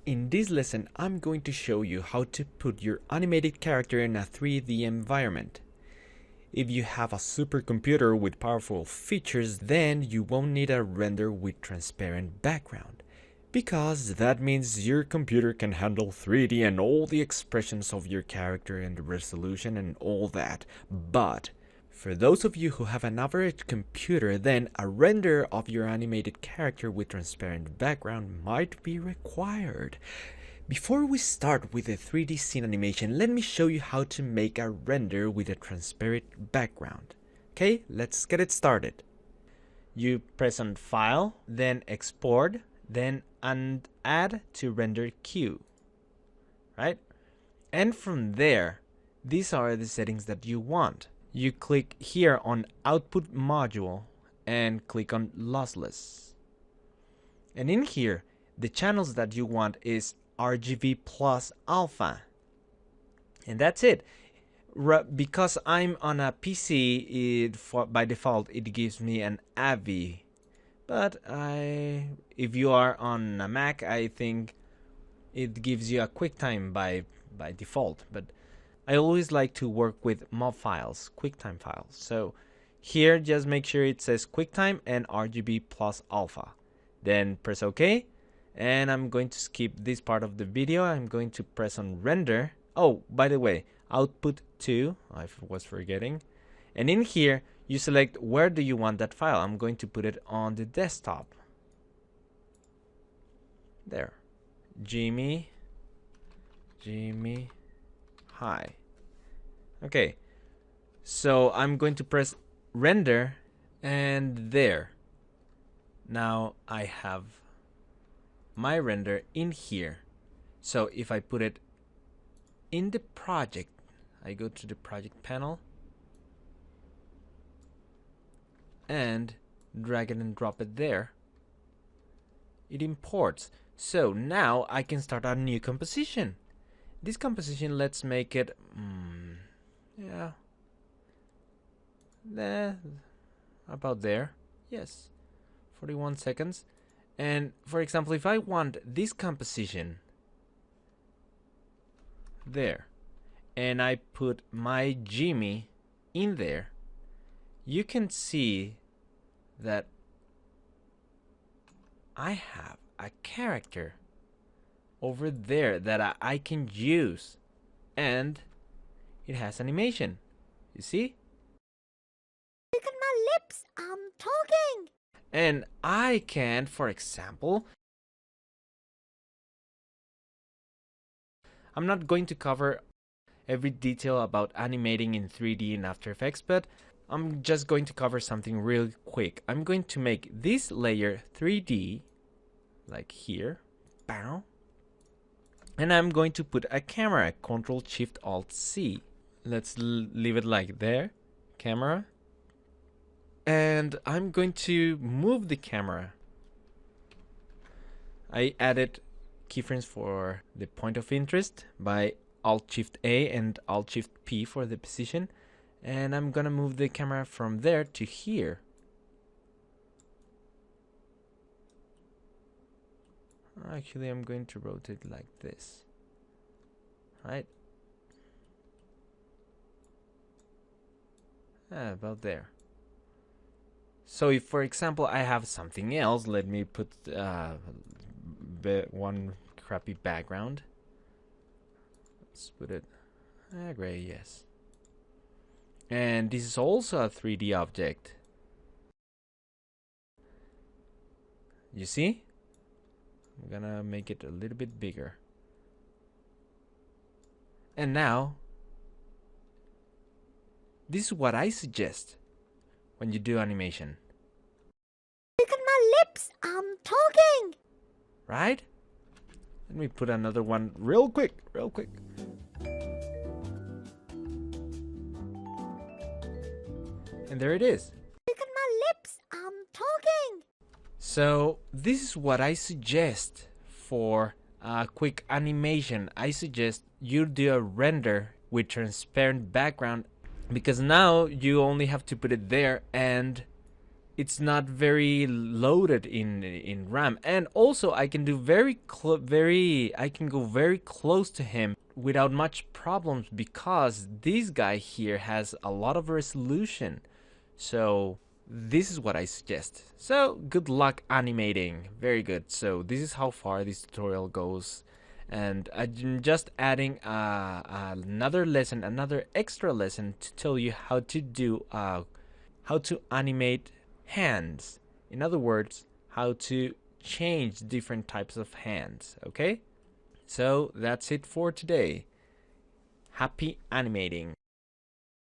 In this lesson, I'm going to show you how to put your animated character in a 3D environment. If you have a supercomputer with powerful features, then you won't need a render with transparent background, because that means your computer can handle 3D and all the expressions of your character and the resolution and all that. But for those of you who have an average computer, then a render of your animated character with transparent background might be required. Before we start with the 3D scene animation, let me show you how to make a render with a transparent background. Okay, let's get it started. You press on File, then Export, then Add to Render Queue. Right? And from there, these are the settings that you want. You click here on Output Module and click on Lossless. And in here, the channels that you want is RGB plus alpha. And that's it. Because I'm on a PC, by default it gives me an AVI. But if you are on a Mac, I think it gives you a QuickTime by default. But I always like to work with MOV files, QuickTime files. So here, just make sure it says QuickTime and RGB plus alpha. Then press OK. And I'm going to skip this part of the video. I'm going to press on Render. Oh, by the way, Output to, I was forgetting. And in here, you select where do you want that file. I'm going to put it on the desktop. There. Jimmy. Hi. Okay, so I'm going to press Render, and there. Now I have my render in here. So if I put it in the project, I go to the project panel and drag it and drop it there. It imports. So now I can start a new composition. This composition, let's make it, about there. Yes, 41 seconds. And for example, if I want this composition there, and I put my Jimmy in there, you can see that I have a character over there that I can use, and it has animation. You see? Look at my lips, I'm talking. And I can, for example, I'm not going to cover every detail about animating in 3D in After Effects, but I'm just going to cover something real quick. I'm going to make this layer 3D, like here, bow. And I'm going to put a camera, Ctrl-Shift-Alt-C. Let's leave it like there, camera. And I'm going to move the camera. I added keyframes for the point of interest by Alt-Shift-A and Alt-Shift-P for the position. And I'm gonna move the camera from there to here. Actually, I'm going to rotate like this, right? About there. So if, for example, I have something else, let me put one crappy background. Let's put it gray, yes. And this is also a 3D object. You see? I'm gonna make it a little bit bigger. And now, this is what I suggest when you do animation. Look at my lips, I'm talking. Right? Let me put another one real quick. And there it is. Look at my lips, I'm talking. So this is what I suggest for a quick animation. I suggest you do a render with transparent background, because now you only have to put it there and it's not very loaded in RAM, and also I can do I can go very close to him without much problems because this guy here has a lot of resolution. So this is what I suggest. So good luck animating. Very good. So this is how far this tutorial goes, and I'm just adding another lesson, another extra lesson to tell you how to animate hands. In other words, how to change different types of hands. Okay? So that's it for today. Happy animating.